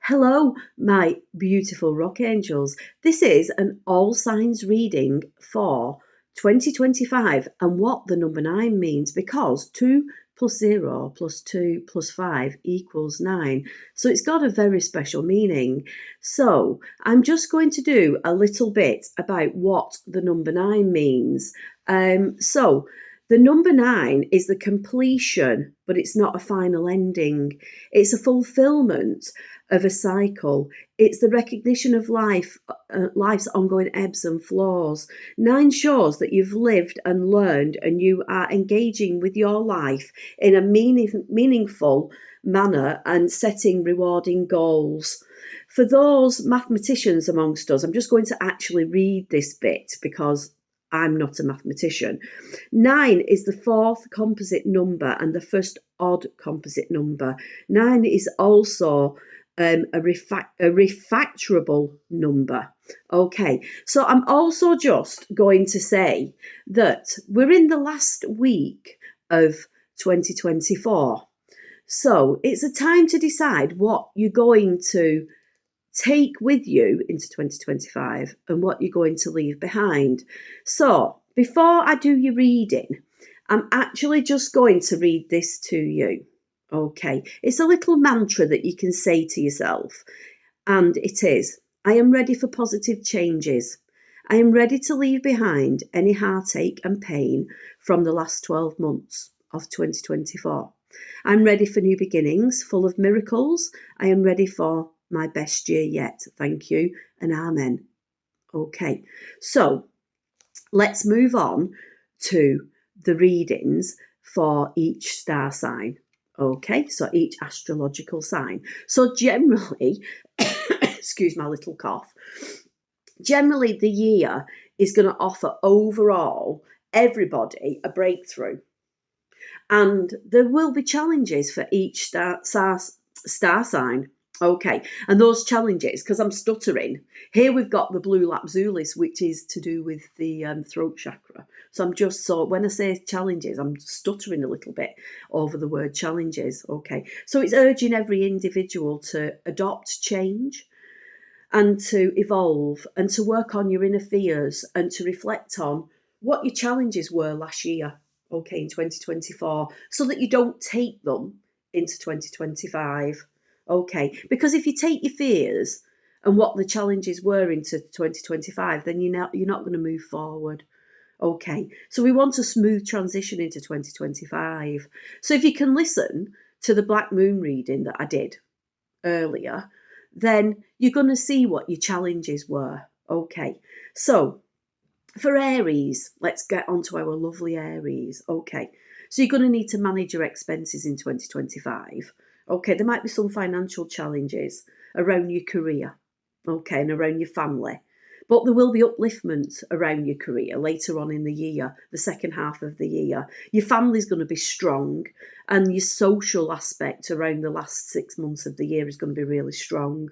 Hello, my beautiful rock angels. This is an all signs reading for 2025 and what the number 9 means, because 2 plus 0 plus 2 plus 5 equals 9. So it's got a very special meaning. So I'm just going to do a little bit about what the number 9 means. So the number 9 is the completion, but it's not a final ending. It's a fulfillment of a cycle. It's the recognition of life's ongoing ebbs and flows. 9 shows that you've lived and learned, and you are engaging with your life in a meaningful manner and setting rewarding goals. For those mathematicians amongst us, I'm just going to actually read this bit because I'm not a mathematician. 9 is the fourth composite number and the first odd composite number. 9 is also a refactorable number. Okay, so I'm also just going to say that we're in the last week of 2024. So it's a time to decide what you're going to take with you into 2025 and what you're going to leave behind. So before I do your reading, I'm actually just going to read this to you. Okay, it's a little mantra that you can say to yourself, and it is: I am ready for positive changes. I am ready to leave behind any heartache and pain from the last 12 months of 2024. I'm ready for new beginnings, full of miracles. I am ready for my best year yet. Thank you and amen. Okay, so let's move on to the readings for each star sign. Okay, so each astrological sign. So generally, excuse my little cough, generally the year is going to offer overall everybody a breakthrough. And there will be challenges for each star sign. Okay, and those challenges, because I'm stuttering, here we've got the blue lapzulis, which is to do with the throat chakra. So when I say challenges, I'm stuttering a little bit over the word challenges. Okay, so it's urging every individual to adopt change and to evolve and to work on your inner fears and to reflect on what your challenges were last year, okay, in 2024, so that you don't take them into 2025. Okay, because if you take your fears and what the challenges were into 2025, then you're not going to move forward. Okay, so we want a smooth transition into 2025. So if you can listen to the Black Moon reading that I did earlier, then you're going to see what your challenges were. Okay, so for Aries, let's get on to our lovely Aries. Okay, so you're going to need to manage your expenses in 2025. Okay, there might be some financial challenges around your career, okay, and around your family. But there will be upliftment around your career later on in the year, the second half of the year. Your family's going to be strong, and your social aspect around the last 6 months of the year is going to be really strong.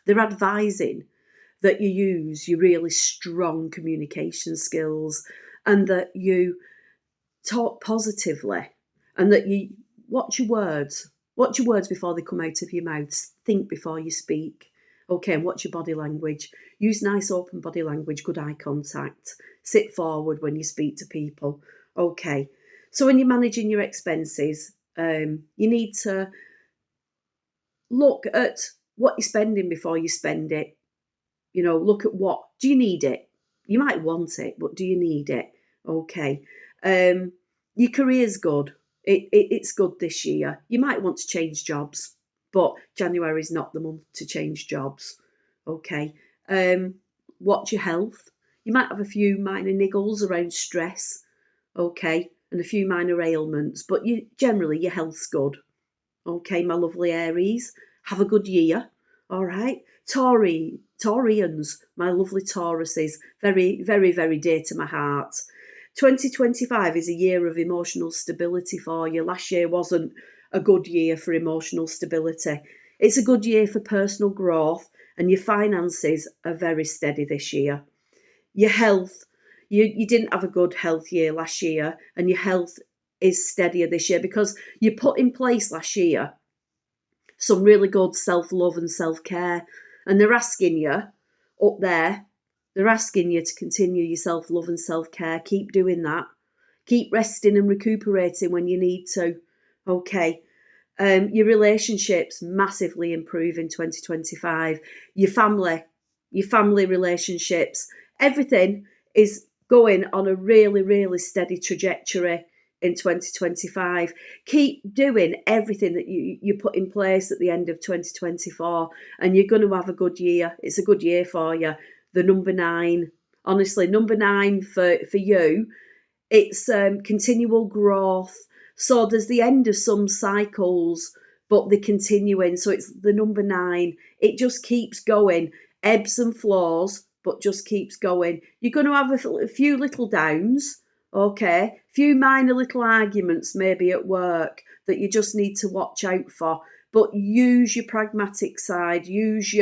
They're advising that you use your really strong communication skills and that you talk positively and that you watch your words. Watch your words before they come out of your mouth. Think before you speak. Okay, and watch your body language. Use nice open body language, good eye contact. Sit forward when you speak to people. Okay, so when you're managing your expenses, you need to look at what you're spending before you spend it. You know, look at what, do you need it? You might want it, but do you need it? Okay. Your career's good. It's good this year. You might want to change jobs, but January is not the month to change jobs. Okay. Watch your health. You might have a few minor niggles around stress. Okay. And a few minor ailments, but generally your health's good. Okay, my lovely Aries. Have a good year. All right. Taurians, my lovely Tauruses, very, very, very dear to my heart. 2025 is a year of emotional stability for you. Last year wasn't a good year for emotional stability. It's a good year for personal growth, and your finances are very steady this year. Your health, you didn't have a good health year last year, and your health is steadier this year because you put in place last year some really good self-love and self-care. And they're asking you up there, they're asking you to continue your self-love and self-care. Keep doing that. Keep resting and recuperating when you need to. Okay. Your relationships massively improve in 2025. Your family relationships, everything is going on a really, really steady trajectory in 2025. Keep doing everything that you put in place at the end of 2024, and you're going to have a good year. It's a good year for you. The number 9, honestly, number 9 for you, it's continual growth. So there's the end of some cycles, but they're continuing. So it's the number 9. It just keeps going, ebbs and flows, but just keeps going. You're going to have a few little downs, okay? A few minor little arguments maybe at work that you just need to watch out for. But use your pragmatic side. Use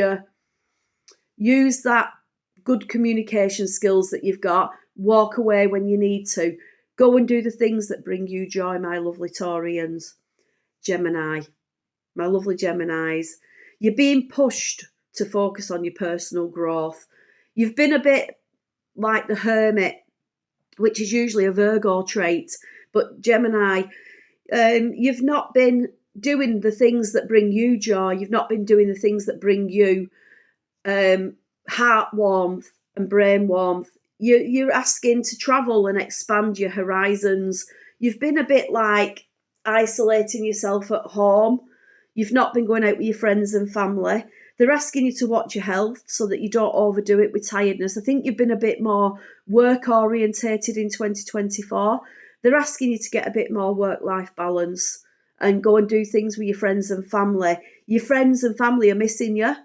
that good communication skills that you've got. Walk away when you need to. Go and do the things that bring you joy, my lovely Taurians. Gemini, my lovely Geminis. You're being pushed to focus on your personal growth. You've been a bit like the hermit, which is usually a Virgo trait. But Gemini, you've not been doing the things that bring you joy. You've not been doing the things that bring you heart warmth and brain warmth. You're asking to travel and expand your horizons. You've been a bit like isolating yourself at home. You've not been going out with your friends and family. They're asking you to watch your health so that you don't overdo it with tiredness. I think you've been a bit more work orientated in 2024. They're asking you to get a bit more work-life balance and go and do things with your friends and family. Your friends and family are missing you.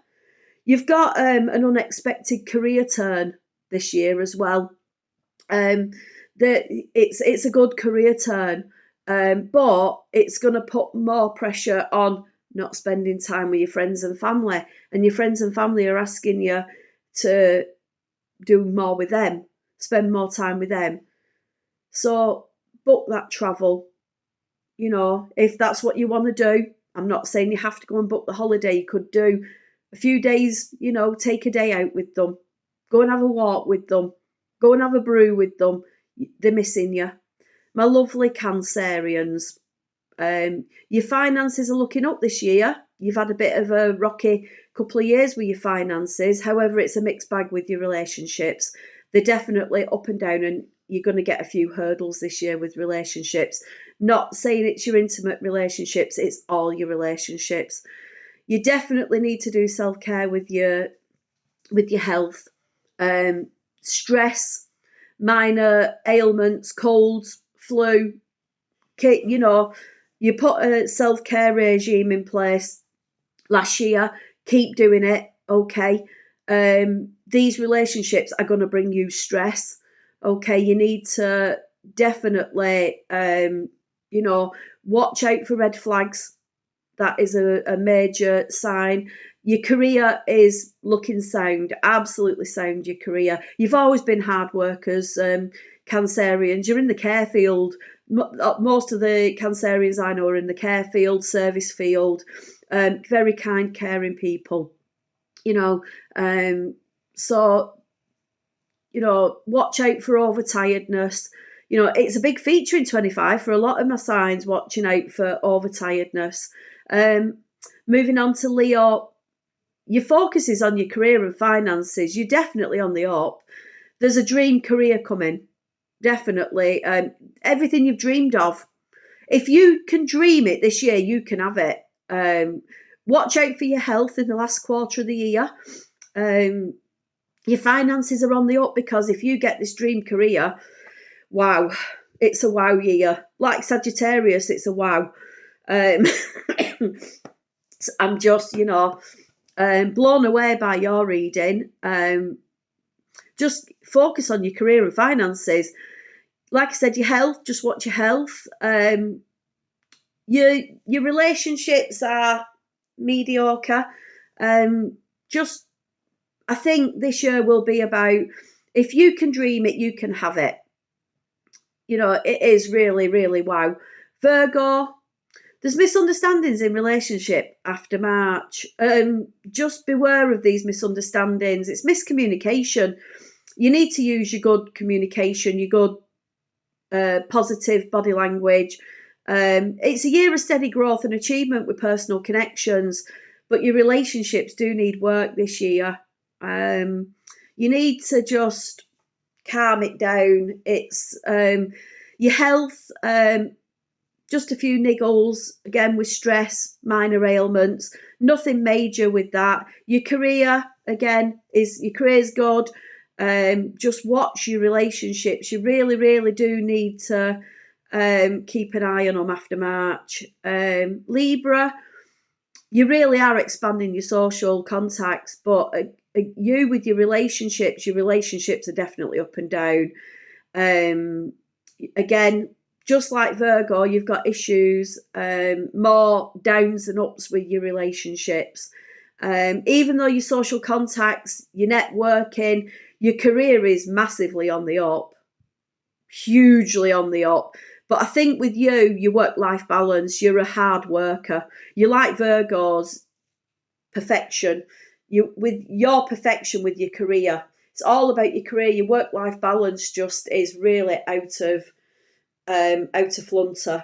You've got an unexpected career turn this year as well. It's a good career turn, but it's going to put more pressure on not spending time with your friends and family. And your friends and family are asking you to do more with them, spend more time with them. So book that travel, if that's what you want to do. I'm not saying you have to go and book the holiday. You could do a few days, take a day out with them. Go and have a walk with them. Go and have a brew with them. They're missing you. My lovely Cancerians, your finances are looking up this year. You've had a bit of a rocky couple of years with your finances. However, it's a mixed bag with your relationships. They're definitely up and down, and you're going to get a few hurdles this year with relationships. Not saying it's your intimate relationships, it's all your relationships. You definitely need to do self-care with your health. Stress, minor ailments, colds, flu. You put a self-care regime in place last year. Keep doing it, okay? These relationships are going to bring you stress, okay? You need to definitely, watch out for red flags. That is a major sign. Your career is looking sound, absolutely sound, your career. You've always been hard workers, Cancerians. You're in the care field. Most of the Cancerians I know are in the care field, service field. Very kind, caring people. So, watch out for overtiredness. It's a big feature in 25 for a lot of my signs, watching out for overtiredness. Moving on to Leo, your focus is on your career and finances. You're definitely on the up. There's a dream career coming, definitely. Everything you've dreamed of. If you can dream it this year, you can have it. Watch out for your health in the last quarter of the year. Your finances are on the up, because if you get this dream career, wow, it's a wow year. Like Sagittarius, it's a wow. I'm just, blown away by your reading. Just focus on your career and finances. Like I said, your health, just watch your health. Your relationships are mediocre. I think this year will be about, if you can dream it, you can have it. It is really, really wow. Virgo, There's misunderstandings in relationship after March. Just beware of these misunderstandings. It's miscommunication. You need to use your good communication, your good positive body language. It's a year of steady growth and achievement with personal connections, but your relationships do need work this year. You need to just calm it down. It's your health, just a few niggles, again with stress, minor ailments, nothing major with that. Your career, again, your career's good. Just watch your relationships. You really, really do need to keep an eye on them after March. Libra, you really are expanding your social contacts, but you with your relationships are definitely up and down. Again, just like Virgo, you've got issues, more downs and ups with your relationships. Even though your social contacts, your networking, your career is massively on the up, hugely on the up. But I think with you, your work-life balance, you're a hard worker. You like Virgos, perfection. With your perfection with your career, it's all about your career. Your work-life balance just is really out of flunter.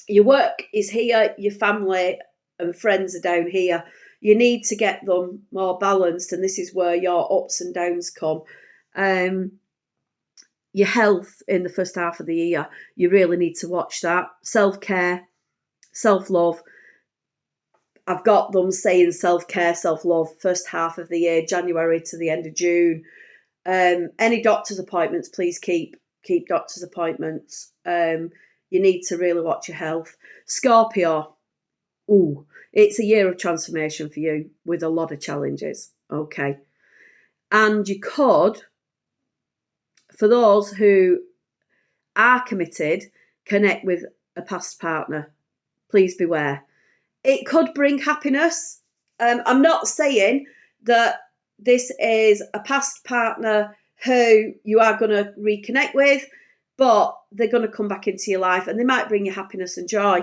Your work is here, your family and friends are down here. You need to get them more balanced, and this is where your ups and downs come. Your health in the first half of the year, you really need to watch that. Self-care, self-love. I've got them saying self-care, self-love, first half of the year, January to the end of June. Any doctor's appointments, please keep doctor's appointments. You need to really watch your health. Scorpio, it's a year of transformation for you with a lot of challenges, okay? And you could, for those who are committed, connect with a past partner. Please beware. It could bring happiness. I'm not saying that this is a past partner who you are going to reconnect with, but they're going to come back into your life and they might bring you happiness and joy.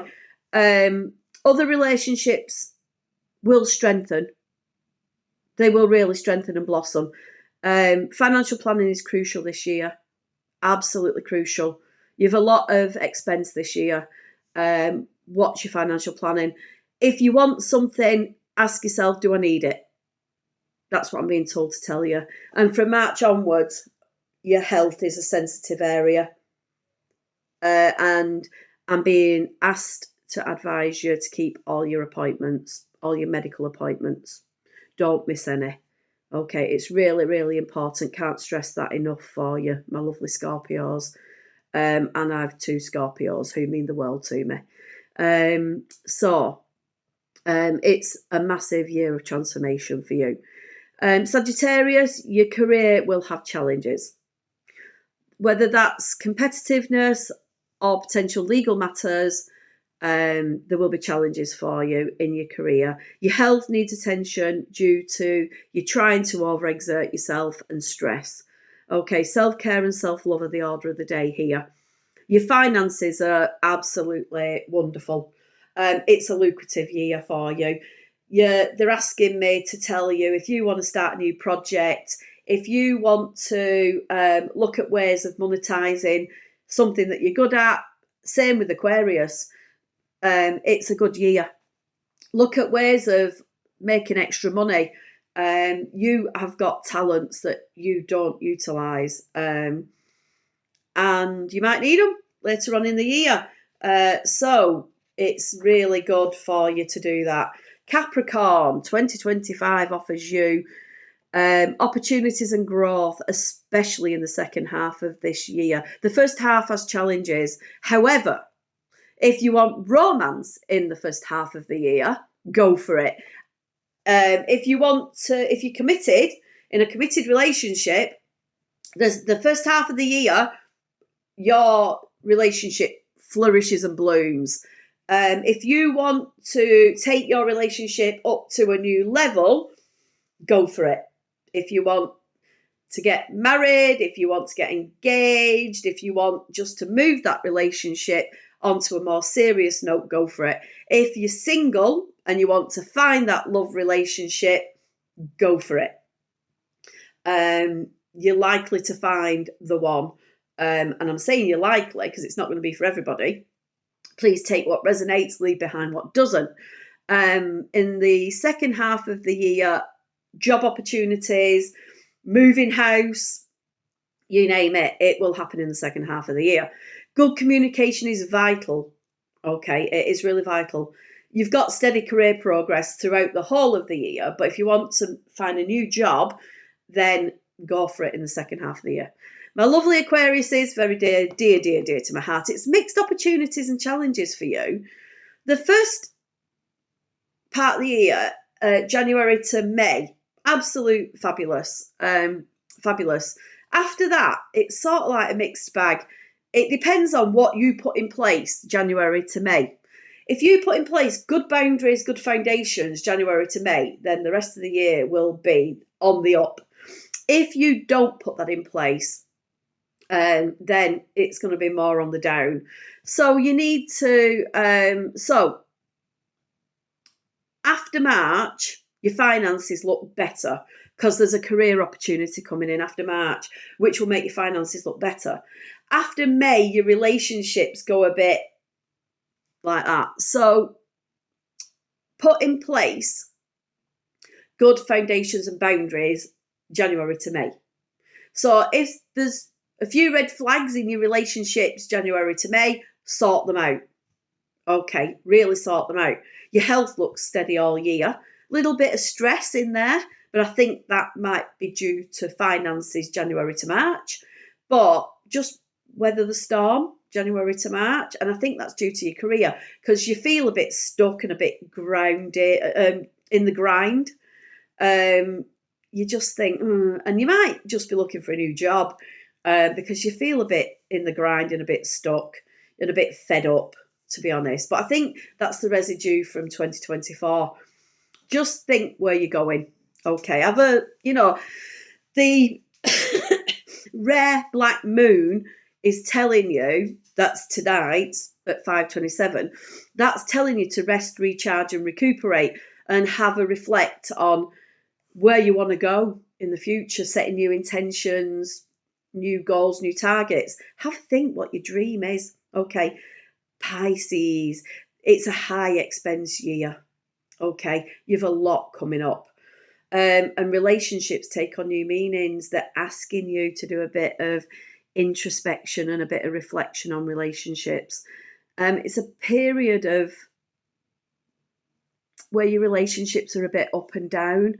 Other relationships will strengthen. They will really strengthen and blossom. Financial planning is crucial this year. Absolutely crucial. You have a lot of expense this year. Watch your financial planning. If you want something, ask yourself, do I need it? That's what I'm being told to tell you. And from March onwards, your health is a sensitive area. And I'm being asked to advise you to keep all your appointments, all your medical appointments. Don't miss any. Okay, it's really, really important. Can't stress that enough for you, my lovely Scorpios. And I have 2 Scorpios who mean the world to me. It's a massive year of transformation for you. Sagittarius, your career will have challenges. Whether that's competitiveness or potential legal matters, there will be challenges for you in your career. Your health needs attention due to you trying to overexert yourself and stress. Okay, self-care and self-love are the order of the day here. Your finances are absolutely wonderful. It's a lucrative year for you. They're asking me to tell you if you want to start a new project, if you want to look at ways of monetizing something that you're good at, same with Aquarius, it's a good year. Look at ways of making extra money. You have got talents that you don't utilise, and you might need them later on in the year. So it's really good for you to do that. Capricorn, 2025 offers you opportunities and growth, especially in the second half of this year. The first half has challenges. However, if you want romance in the first half of the year, go for it. If you're committed in a committed relationship, the first half of the year, your relationship flourishes and blooms. If you want to take your relationship up to a new level, go for it. If you want to get married, if you want to get engaged, if you want just to move that relationship onto a more serious note, go for it. If you're single and you want to find that love relationship, go for it. You're likely to find the one. And I'm saying you're likely because it's not going to be for everybody. Please take what resonates, leave behind what doesn't. In the second half of the year, job opportunities, moving house, you name it, it will happen in the second half of the year. Good communication is vital. Okay, it is really vital. You've got steady career progress throughout the whole of the year, but if you want to find a new job, then go for it in the second half of the year. My lovely Aquarius is very dear to my heart. It's mixed opportunities and challenges for you. The first part of the year, January to May, absolute fabulous. Fabulous. After that, it's sort of like a mixed bag. It depends on what you put in place January to May. If you put in place good boundaries, good foundations January to May, then the rest of the year will be on the up. If you don't put that in place, then it's going to be more on the down. So you need to, so after March, your finances look better because there's a career opportunity coming in after March, which will make your finances look better. After May, your relationships go a bit like that. So put in place good foundations and boundaries January to May. So if there's a few red flags in your relationships January to May, sort them out. Okay, really sort them out. Your health looks steady all year. Little bit of stress in there, but I think that might be due to finances January to March. But just weather the storm January to March, and I think that's due to your career because you feel a bit stuck and a bit grounded in the grind. You just think, and you might just be looking for a new job because you feel a bit in the grind and a bit stuck and a bit fed up, to be honest. But I think that's the residue from 2024. Just think where you're going. Okay, the rare black moon is telling you, that's tonight at 5:27, that's telling you to rest, recharge and recuperate and have a reflect on where you want to go in the future, setting new intentions, new goals, new targets. Have a think what your dream is. Okay, Pisces, it's a high expense year. Okay, you've a lot coming up. And relationships take on new meanings. They're asking you to do a bit of introspection and a bit of reflection on relationships. It's a period of where your relationships are a bit up and down.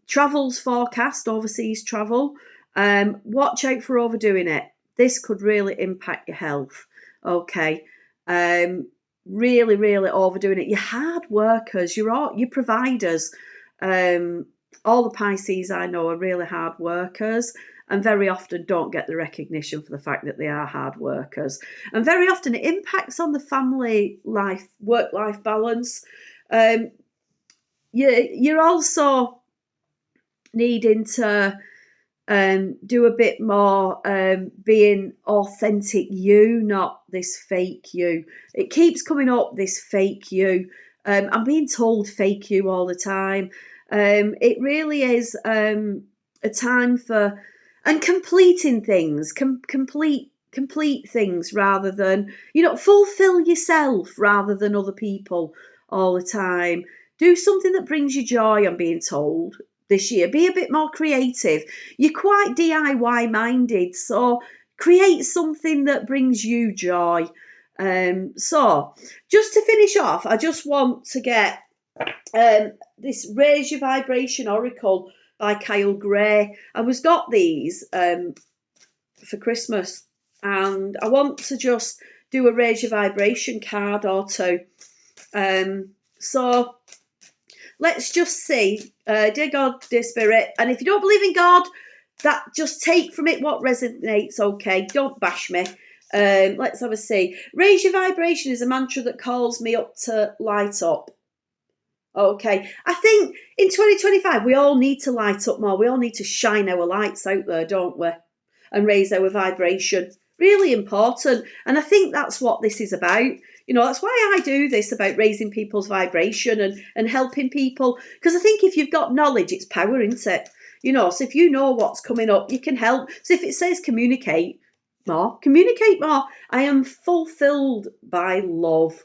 Travel's forecast, overseas travel. Watch out for overdoing it. This could really impact your health. Okay. Really, really overdoing it. You're hard workers. You're providers. All the Pisces I know are really hard workers and very often don't get the recognition for the fact that they are hard workers. And very often it impacts on the family life, work-life balance. You're also needing to do a bit more being authentic you, not this fake you. It keeps coming up, this fake you. I'm being told fake you all the time. It really is a time for and completing things, complete things rather than, fulfill yourself rather than other people all the time. Do something that brings you joy, I'm being told this year. Be a bit more creative. You're quite DIY minded, so create something that brings you joy. So just to finish off, I just want to get this Raise Your Vibration Oracle by Kyle Gray. I was got these for Christmas and I want to just do a Raise Your Vibration card or two. So let's just see, dear God, dear Spirit, and if you don't believe in God, that just take from it what resonates, okay? Don't bash me. Let's have a see. Raise your vibration is a mantra that calls me up to light up. Okay, I think in 2025 we all need to light up more. We all need to shine our lights out there, don't we? And raise our vibration. Really important. And I think that's what this is about. You know, that's why I do this, about raising people's vibration and helping people. Because I think if you've got knowledge, it's power, isn't it? You know, so if you know what's coming up, you can help. So if it says communicate more, communicate more. I am fulfilled by love.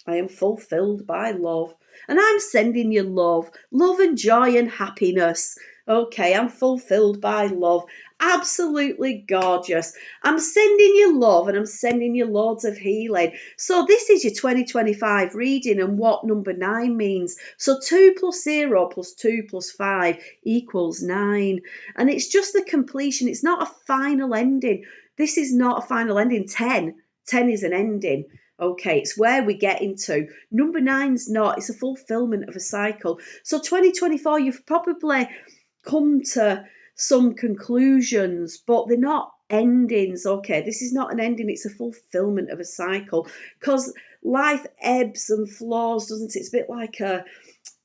I am fulfilled by love. And I'm sending you love, love and joy and happiness. Okay, I'm fulfilled by love. Absolutely gorgeous. I'm sending you love and I'm sending you loads of healing. So this is your 2025 reading and what number 9 means. So 2 plus 0 plus 2 plus 5 equals 9. And it's just the completion. It's not a final ending. This is not a final ending. 10 is an ending. Okay, it's where we get into. Number 9's not. It's a fulfillment of a cycle. So 2024, you've probably come to some conclusions, but they're not endings. Okay, this is not an ending. It's a fulfillment of a cycle, because life ebbs and flows, doesn't it? It's a bit like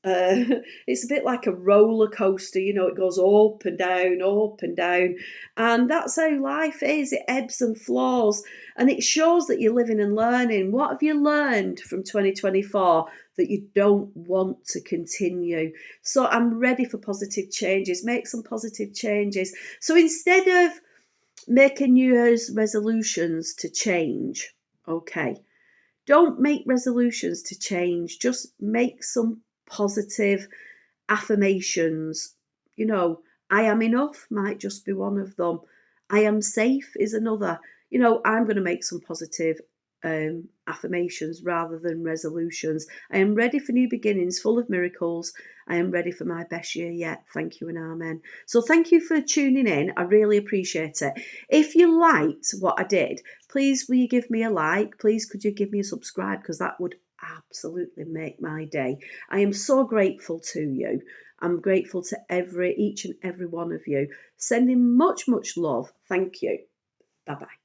it's a bit like a roller coaster, you know, it goes up and down, and that's how life is. It ebbs and flows, and it shows that you're living and learning. What have you learned from 2024 that you don't want to continue? So I'm ready for positive changes. Make some positive changes. So instead of making New Year's resolutions to change, okay, don't make resolutions to change. Just make some positive affirmations. You know, I am enough might just be one of them. I am safe is another. You know, I'm going to make some positive affirmations rather than resolutions. I am ready for new beginnings, full of miracles. I am ready for my best year yet. Thank you and amen. So thank you for tuning in. I really appreciate it. If you liked what I did, please will you give me a like? Please could you give me a subscribe, because that would absolutely make my day. I am so grateful to you. I'm grateful to each and every one of you. Sending much love. Thank you. Bye bye.